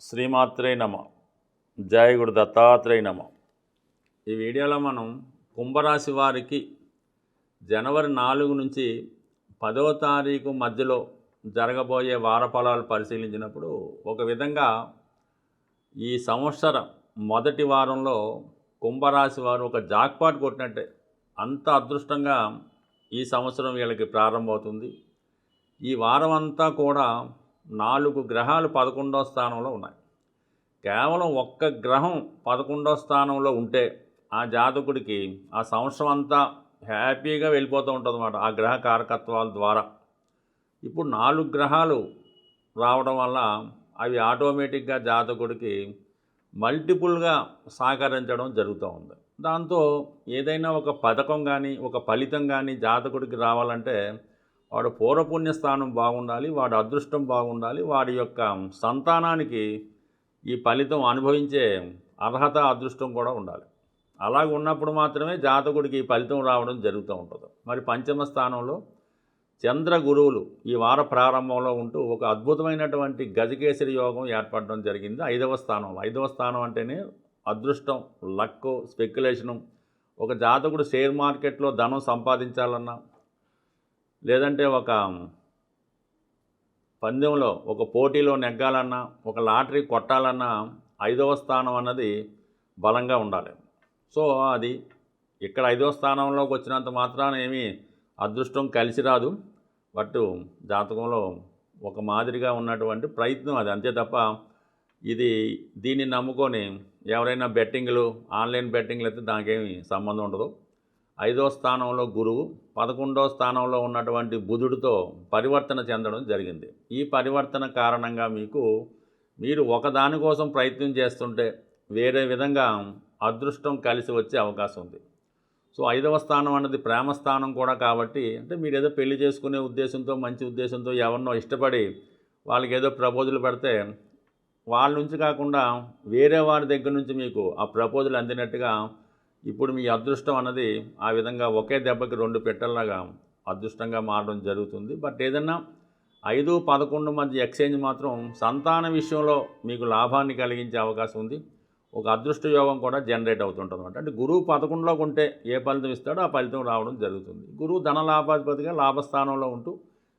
శ్రీమాత్రే నమ. జయ గురు దత్తాత్రేయ నమ. ఈ వీడియోలో మనం కుంభరాశి వారికి జనవరి 4 నుంచి 10వ తారీఖు మధ్యలో జరగబోయే వార ఫలాలు పరిశీలించినప్పుడు ఒక విధంగా ఈ సంవత్సరం మొదటి వారంలో కుంభరాశి వారు ఒక జాక్పాట్ కొట్టినట్టే అంత అదృష్టంగా ఈ సంవత్సరం వీళ్ళకి ప్రారంభమవుతుంది. ఈ వారం అంతా కూడా 4 గ్రహాలు 11వ స్థానంలో ఉన్నాయి. కేవలం ఒక్క గ్రహం 11వ స్థానంలో ఉంటే ఆ జాతకుడికి ఆ సంవత్సరం అంతా హ్యాపీగా వెళ్ళిపోతూ ఉంటుంది అన్నమాట, ఆ గ్రహ కారకత్వాల ద్వారా. ఇప్పుడు 4 గ్రహాలు రావడం వల్ల అవి ఆటోమేటిక్గా జాతకుడికి మల్టిపుల్గా సహకరించడం జరుగుతూ ఉంది. దాంతో ఏదైనా ఒక పథకం కానీ ఒక ఫలితం కానీ జాతకుడికి రావాలంటే వాడు పూర్వపుణ్య స్థానం బాగుండాలి, వాడి అదృష్టం బాగుండాలి, వాడి యొక్క సంతానానికి ఈ ఫలితం అనుభవించే అర్హత అదృష్టం కూడా ఉండాలి. అలాగ ఉన్నప్పుడు మాత్రమే జాతకుడికి ఈ ఫలితం రావడం జరుగుతూ ఉంటుంది. మరి పంచమ స్థానంలో చంద్ర గురువులు ఈ వార ప్రారంభంలో ఉంటూ ఒక అద్భుతమైనటువంటి గజకేసరి యోగం ఏర్పడడం జరిగింది 5వ స్థానంలో. 5వ స్థానం అంటేనే అదృష్టం, లక్, స్పెక్యులేషను. ఒక జాతకుడు షేర్ మార్కెట్లో ధనం సంపాదించాలన్నా, లేదంటే ఒక పందెంలో ఒక పోటీలో నెగ్గాలన్నా, ఒక లాటరీ కొట్టాలన్నా 5వ స్థానం అన్నది బలంగా ఉండాలి. సో అది ఇక్కడ 5వ స్థానంలోకి వచ్చినంత మాత్రాన ఏమీ అదృష్టం కలిసి రాదు. బట్ జాతకంలో ఒక మాదిరిగా ఉన్నటువంటి ప్రయత్నం అది, అంతే తప్ప దీన్ని నమ్ముకొని ఎవరైనా బెట్టింగ్లు, ఆన్లైన్ బెట్టింగ్లు అయితే దానికేమీ సంబంధం ఉండదు. 5వ స్థానంలో గురువు 11వ స్థానంలో ఉన్నటువంటి బుధుడితో పరివర్తన చెందడం జరిగింది. ఈ పరివర్తన కారణంగా మీరు ఒకదానికోసం ప్రయత్నం చేస్తుంటే వేరే విధంగా అదృష్టం కలిసి వచ్చే అవకాశం ఉంది. సో 5వ స్థానం అన్నది ప్రేమ స్థానం కూడా కాబట్టి, అంటే మీరు ఏదో పెళ్లి చేసుకునే ఉద్దేశంతో, మంచి ఉద్దేశంతో ఎవరినో ఇష్టపడి వాళ్ళకి ఏదో ప్రపోజల్ పెడితే వాళ్ళ నుంచి కాకుండా వేరే వారి దగ్గర నుంచి మీకు ఆ ప్రపోజల్ అందినట్టుగా ఇప్పుడు మీ అదృష్టం అన్నది ఆ విధంగా ఒకే దెబ్బకి 2 పెట్టెల్లాగా అదృష్టంగా మారడం జరుగుతుంది. బట్ ఏదన్నా 5, 11 మధ్య ఎక్స్చేంజ్ మాత్రం సంతాన విషయంలో మీకు లాభాన్ని కలిగించే అవకాశం ఉంది. ఒక అదృష్ట యోగం కూడా జనరేట్ అవుతుంటుంది అనమాట. అంటే గురువు 11లోకి ఉంటే ఏ ఫలితం ఇస్తాడో ఆ ఫలితం రావడం జరుగుతుంది. గురువు ధన లాభాధిపతిగా లాభస్థానంలో ఉంటూ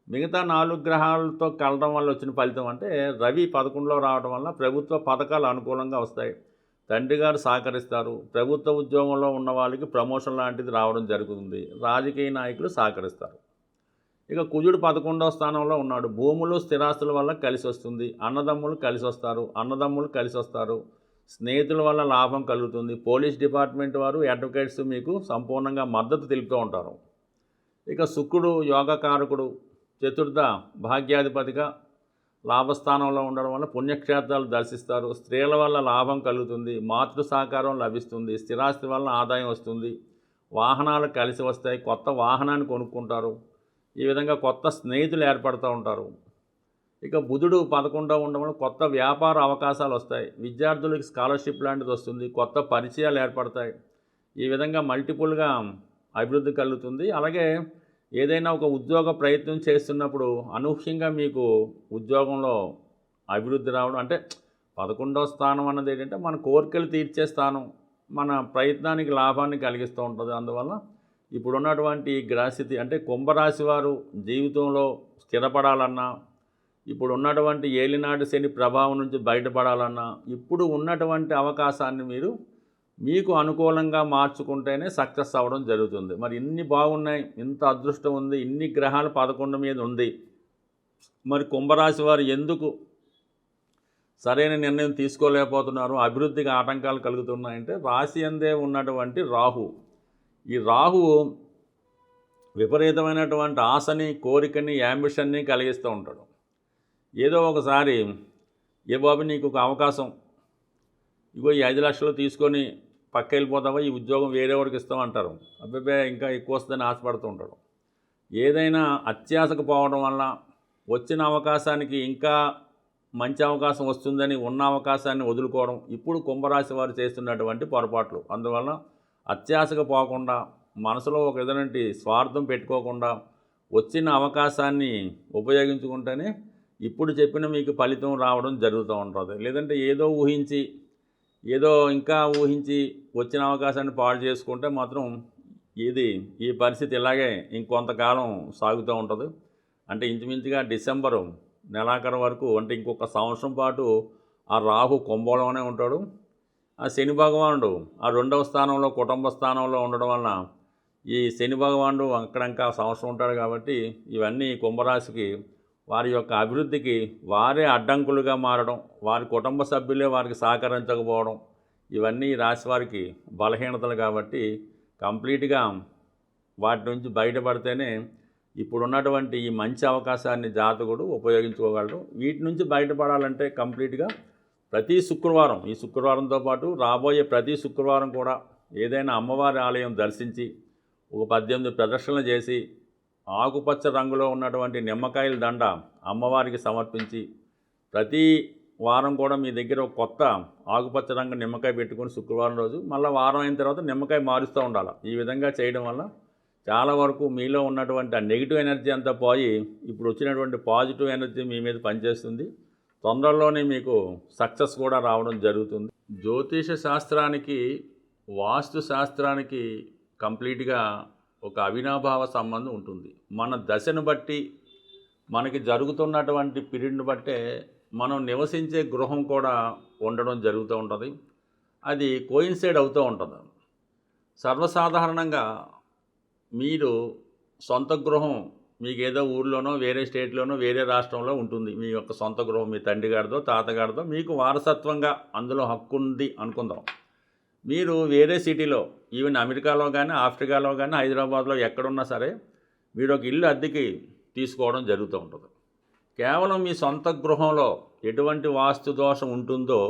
మిగతా 4 గ్రహాలతో కలడం వల్ల వచ్చిన ఫలితం అంటే రవి 11లో రావడం వల్ల ప్రభుత్వ పథకాలు అనుకూలంగా వస్తాయి, తండ్రి గారు సహకరిస్తారు, ప్రభుత్వ ఉద్యోగంలో ఉన్న వాళ్ళకి ప్రమోషన్ లాంటిది రావడం జరుగుతుంది, రాజకీయ నాయకులు సహకరిస్తారు. ఇక కుజుడు 11వ స్థానంలో ఉన్నాడు. భూములు, స్థిరాస్తుల వల్ల కలిసి వస్తుంది, అన్నదమ్ములు కలిసి వస్తారు, స్నేహితుల వల్ల లాభం కలుగుతుంది, పోలీస్ డిపార్ట్మెంట్ వారు, అడ్వకేట్స్ మీకు సంపూర్ణంగా మద్దతు తెలుపుతూ ఉంటారు. ఇక శుక్రుడు యోగకారకుడు, చతుర్థ భాగ్యాధిపతిగా లాభస్థానంలో ఉండడం వల్ల పుణ్యక్షేత్రాలు దర్శిస్తారు, స్త్రీల వల్ల లాభం కలుగుతుంది, మాతృ సహకారం లభిస్తుంది, స్థిరాస్తి వల్ల ఆదాయం వస్తుంది, వాహనాలు కలిసి వస్తాయి, కొత్త వాహనాన్ని కొనుక్కుంటారు, ఈ విధంగా కొత్త స్నేహితులు ఏర్పడుతూ ఉంటారు. ఇక బుధుడు 11గా ఉండడం వల్ల కొత్త వ్యాపార అవకాశాలు వస్తాయి, విద్యార్థులకి స్కాలర్షిప్ లాంటిది వస్తుంది, కొత్త పరిచయాలు ఏర్పడతాయి, ఈ విధంగా మల్టిపుల్గా అభివృద్ధి కలుగుతుంది. అలాగే ఏదైనా ఒక ఉద్యోగ ప్రయత్నం చేస్తున్నప్పుడు అనూహ్యంగా మీకు ఉద్యోగంలో అభివృద్ధి రావడం, అంటే 11వ స్థానం అన్నది ఏంటంటే మన కోరికలు తీర్చే స్థానం, మన ప్రయత్నానికి లాభాన్ని కలిగిస్తూ ఉంటుంది. అందువల్ల ఇప్పుడున్నటువంటి గ్రహస్థితి అంటే కుంభరాశి వారు జీవితంలో స్థిరపడాలన్నా, ఇప్పుడు ఉన్నటువంటి ఏలినాటి శని ప్రభావం నుంచి బయటపడాలన్నా, ఇప్పుడు ఉన్నటువంటి అవకాశాన్ని మీకు అనుకూలంగా మార్చుకుంటేనే సక్సెస్ అవ్వడం జరుగుతుంది. మరి ఇన్ని బాగున్నాయి, ఇంత అదృష్టం ఉంది, ఇన్ని గ్రహాలు 11 మీద ఉంది, మరి కుంభరాశి వారు ఎందుకు సరైన నిర్ణయం తీసుకోలేకపోతున్నారు, అభివృద్ధికి ఆటంకాలు కలుగుతున్నాయంటే రాశి అందే ఉన్నటువంటి ఈ రాహువు విపరీతమైనటువంటి ఆశని, కోరికని, యాంబిషన్ని కలిగిస్తూ ఉంటాడు. ఏదో ఒకసారి ఏ బాబు నీకు ఒక అవకాశం, ఇగో ఈ 5 లక్షలు తీసుకొని పక్క వెళ్ళిపోతావా, ఈ ఉద్యోగం వేరే వాడికి ఇస్తామంటారు, అబ్బాయి ఇంకా ఎక్కువ వస్తుందని ఆశపడుతూ ఉంటాడు. ఏదైనా అత్యాశకు పోవడం వల్ల వచ్చిన అవకాశానికి ఇంకా మంచి అవకాశం వస్తుందని ఉన్న అవకాశాన్ని వదులుకోవడం ఇప్పుడు కుంభరాశి వారు చేస్తున్నటువంటి పొరపాట్లు. అందువల్ల అత్యాశకు పోకుండా, మనసులో ఒక విధమైన స్వార్థం పెట్టుకోకుండా వచ్చిన అవకాశాన్ని ఉపయోగించుకుంటేనే ఇప్పుడు చెప్పిన మీకు ఫలితం రావడం జరుగుతూ ఉంటుంది. లేదంటే ఏదో ఊహించి, ఏదో ఇంకా ఊహించి వచ్చిన అవకాశాన్ని పాడు చేసుకుంటే మాత్రం ఈ పరిస్థితి ఇలాగే ఇంకొంతకాలం సాగుతూ ఉంటుంది. అంటే ఇంచుమించుగా డిసెంబరు నెలాఖరు వరకు, అంటే ఇంకొక సంవత్సరం పాటు ఆ రాహు కుంభంలోనే ఉంటాడు. ఆ శని భగవానుడు ఆ 2వ స్థానంలో, కుటుంబ స్థానంలో ఉండడం వలన ఈ శని భగవానుడు అక్కడంకా సంవత్సరం ఉంటాడు. కాబట్టి ఇవన్నీ కుంభరాశికి వారి యొక్క అభివృద్ధికి వారే అడ్డంకులుగా మారడం, వారి కుటుంబ సభ్యులే వారికి సహకరించకపోవడం, ఇవన్నీ ఈ రాశి వారికి బలహీనతలు. కాబట్టి కంప్లీట్గా వాటి నుంచి బయటపడితేనే ఇప్పుడున్నటువంటి ఈ మంచి అవకాశాన్ని జాతకుడు ఉపయోగించుకోగలడు. వీటి నుంచి బయటపడాలంటే కంప్లీట్గా ప్రతి శుక్రవారం, ఈ శుక్రవారంతో పాటు రాబోయే ప్రతి శుక్రవారం కూడా ఏదైనా అమ్మవారి ఆలయం దర్శించి ఒక 18 ప్రదక్షిణలు చేసి ఆకుపచ్చ రంగులో ఉన్నటువంటి నిమ్మకాయల దండ అమ్మవారికి సమర్పించి, ప్రతి వారం కూడా మీ దగ్గర ఒక కొత్త ఆకుపచ్చ రంగు నిమ్మకాయ పెట్టుకొని శుక్రవారం రోజు మళ్ళీ వారం అయిన తర్వాత నిమ్మకాయ మారుస్తూ ఉండాలి. ఈ విధంగా చేయడం వల్ల చాలా వరకు మీలో ఉన్నటువంటి ఆ నెగిటివ్ ఎనర్జీ అంతా పోయి ఇప్పుడు వచ్చినటువంటి పాజిటివ్ ఎనర్జీ మీ మీద పనిచేస్తుంది. తొందరలోనే మీకు సక్సెస్ కూడా రావడం జరుగుతుంది. జ్యోతిష శాస్త్రానికి, వాస్తు శాస్త్రానికి కంప్లీట్గా ఒక అవినాభావ సంబంధం ఉంటుంది. మన దశను బట్టి, మనకి జరుగుతున్నటువంటి పీరియడ్ని బట్టే మనం నివసించే గృహం కూడా ఉండడం జరుగుతూ ఉంటుంది. అది కోయిన్సైడ్ అవుతూ ఉంటుంది. సర్వసాధారణంగా మీరు సొంత గృహం మీకు ఏదో ఊర్లోనో, వేరే స్టేట్లోనో, వేరే రాష్ట్రంలో ఉంటుంది. మీ యొక్క సొంత గృహం మీ తండ్రి గారిదో, తాతగారిదో మీకు వారసత్వంగా అందులో హక్కు ఉంది అనుకుందాం. మీరు వేరే సిటీలో, ఈవెన్ అమెరికాలో కానీ, ఆఫ్రికాలో కానీ, హైదరాబాద్లో ఎక్కడున్నా సరే మీరు ఒక ఇల్లు అద్దెకి తీసుకోవడం జరుగుతూ ఉంటుంది. కేవలం మీ సొంత గృహంలో ఎటువంటి వాస్తు దోషం ఉంటుందో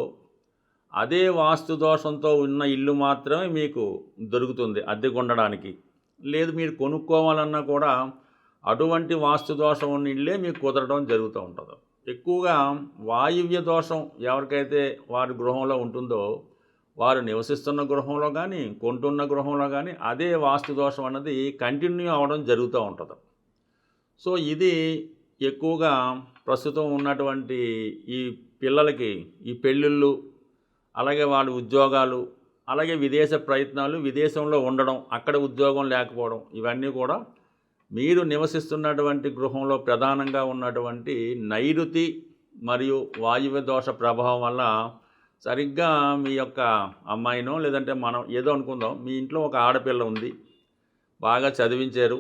అదే వాస్తు దోషంతో ఉన్న ఇల్లు మాత్రమే మీకు దొరుకుతుంది అద్దెకు ఉండడానికి. లేదు మీరు కొనుక్కోవాలన్నా కూడా అటువంటి వాస్తు దోషం ఉన్న ఇల్లే మీకు కుదరడం జరుగుతూ ఉంటుంది. ఎక్కువగా వాయువ్య దోషం ఎవరికైతే వారి గృహంలో ఉంటుందో వారు నివసిస్తున్న గృహంలో కానీ, కొంటున్న గృహంలో కానీ అదే వాస్తు దోషం అన్నది కంటిన్యూ అవ్వడం జరుగుతూ ఉంటుంది. సో ఇది ఎక్కువగా ప్రస్తుతం ఉన్నటువంటి ఈ పిల్లలకి ఈ పెళ్ళిళ్ళు, అలాగే వాళ్ళ ఉద్యోగాలు, అలాగే విదేశ ప్రయత్నాలు, విదేశంలో ఉండడం, అక్కడ ఉద్యోగం లేకపోవడం, ఇవన్నీ కూడా మీరు నివసిస్తున్నటువంటి గృహంలో ప్రధానంగా ఉన్నటువంటి నైరుతి మరియు వాయువ్య దోష ప్రభావం వల్ల సరిగ్గా మీ యొక్క అమ్మాయినో, లేదంటే మనం ఏదో అనుకుందాం, మీ ఇంట్లో ఒక ఆడపిల్ల ఉంది, బాగా చదివించారు,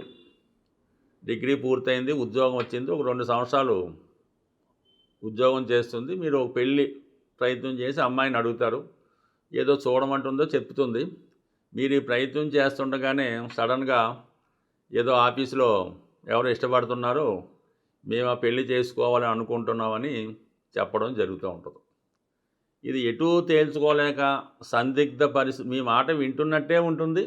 డిగ్రీ పూర్తయింది, ఉద్యోగం వచ్చింది, ఒక 2 సంవత్సరాలు ఉద్యోగం చేస్తుంది. మీరు ఒక పెళ్ళి ప్రయత్నం చేసి అమ్మాయిని అడుగుతారు, ఏదో చూడమంటుందో చెప్తుంది. మీరు ఈ ప్రయత్నం చేస్తుండగానే సడన్గా ఏదో ఆఫీసులో ఎవరు ఇష్టపడుతున్నారో మేము ఆ పెళ్లి చేసుకోవాలని అనుకుంటున్నామని చెప్పడం జరుగుతూ ఉంటుంది. ఇది ఎటూ తేల్చుకోలేక సందిగ్ధ పరిస్థితి, మీ మాట వింటున్నట్టే ఉంటుంది,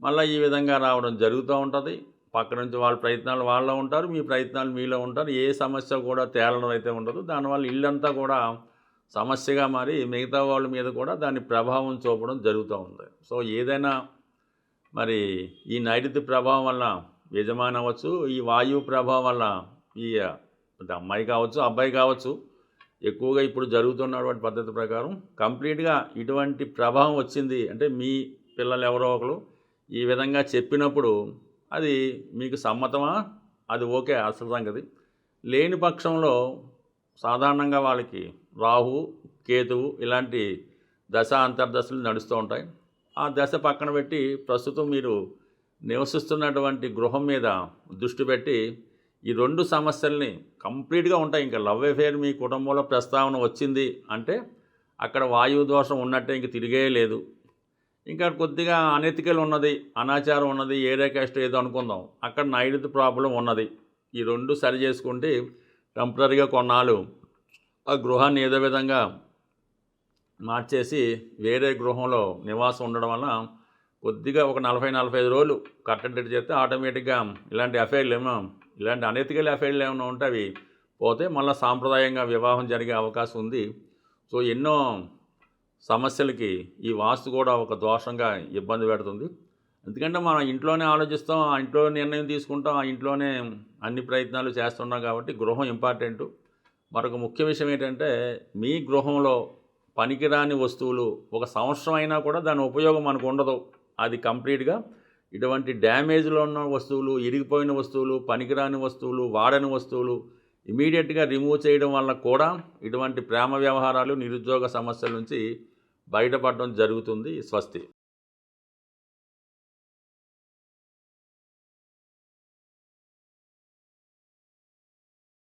మళ్ళీ ఈ విధంగా రావడం జరుగుతూ ఉంటుంది. పక్క నుంచి వాళ్ళ ప్రయత్నాలు వాళ్ళలో ఉంటారు, మీ ప్రయత్నాలు మీలో ఉంటారు. ఏ సమస్య కూడా తేలడం అయితే ఉండదు. దానివల్ల ఇల్లంతా కూడా సమస్యగా మారి మిగతా వాళ్ళ మీద కూడా దాని ప్రభావం చూపడం జరుగుతూ ఉంది. సో ఏదైనా మరి ఈ నైరుతి ప్రభావం వల్ల యజమాని అవ్వచ్చు, ఈ వాయువు ప్రభావం వల్ల ఈ అమ్మాయి కావచ్చు, అబ్బాయి కావచ్చు, ఎక్కువగా ఇప్పుడు జరుగుతున్నటువంటి పద్ధతి ప్రకారం కంప్లీట్గా ఇటువంటి ప్రభావం వచ్చింది అంటే మీ పిల్లలు ఎవరో ఒకరు ఈ విధంగా చెప్పినప్పుడు అది మీకు సమ్మతమా, అది ఓకే అసలు సంగతి. లేని పక్షంలో సాధారణంగా వాళ్ళకి రాహు, కేతువు ఇలాంటి దశ అంతర్దశలు నడుస్తూ ఉంటాయి. ఆ దశ పక్కన పెట్టి ప్రస్తుతం మీరు నివసిస్తున్నటువంటి గృహం మీద దృష్టి పెట్టి ఈ 2 సమస్యల్ని కంప్లీట్గా ఉంటాయి. ఇంకా లవ్ అఫేర్ మీ కుటుంబంలో ప్రస్తావన వచ్చింది అంటే అక్కడ వాయువు దోషం ఉన్నట్టే, ఇంక తిరిగే లేదు. ఇంకా కొద్దిగా అనెతికల్ ఉన్నది, అనాచారం ఉన్నది, ఏరియా క్యాస్ట్ ఏదో అనుకుందాం, అక్కడ నైరుతి ప్రాబ్లం ఉన్నది. ఈ 2 సరి చేసుకుంటే టెంపరీగా కొన్నాళ్ళు ఆ గృహాన్ని ఏదో విధంగా మార్చేసి వేరే గృహంలో నివాసం ఉండడం వల్ల కొద్దిగా ఒక 40-45 రోజులు కట్టడి చేస్తే ఆటోమేటిక్గా ఇలాంటి అఫైర్లు ఇలాంటి అనెతికల్ అఫైర్లు ఏమైనా ఉంటే అవి పోతే మళ్ళీ సాంప్రదాయంగా వివాహం జరిగే అవకాశం ఉంది. సో ఎన్నో సమస్యలకి ఈ వాస్తు కూడా ఒక దోషంగా ఇబ్బంది పెడుతుంది. ఎందుకంటే మనం ఇంట్లోనే ఆలోచిస్తాం, ఆ ఇంట్లో నిర్ణయం తీసుకుంటాం, ఆ ఇంట్లోనే అన్ని ప్రయత్నాలు చేస్తున్నాం. కాబట్టి గృహం ఇంపార్టెంటు. మరొక ముఖ్య విషయం ఏంటంటే మీ గృహంలో పనికిరాని వస్తువులు ఒక సంవత్సరం అయినా కూడా దాని ఉపయోగం మనకు ఉండదు. అది కంప్లీట్గా ఇటువంటి డ్యామేజ్లో ఉన్న వస్తువులు, ఇరిగిపోయిన వస్తువులు, పనికిరాని వస్తువులు, వాడని వస్తువులు ఇమీడియట్గా రిమూవ్ చేయడం వల్ల కూడా ఇటువంటి ప్రేమ వ్యవహారాలు, నిరుద్యోగ సమస్యల నుంచి బయటపడడం జరుగుతుంది. స్వస్తి.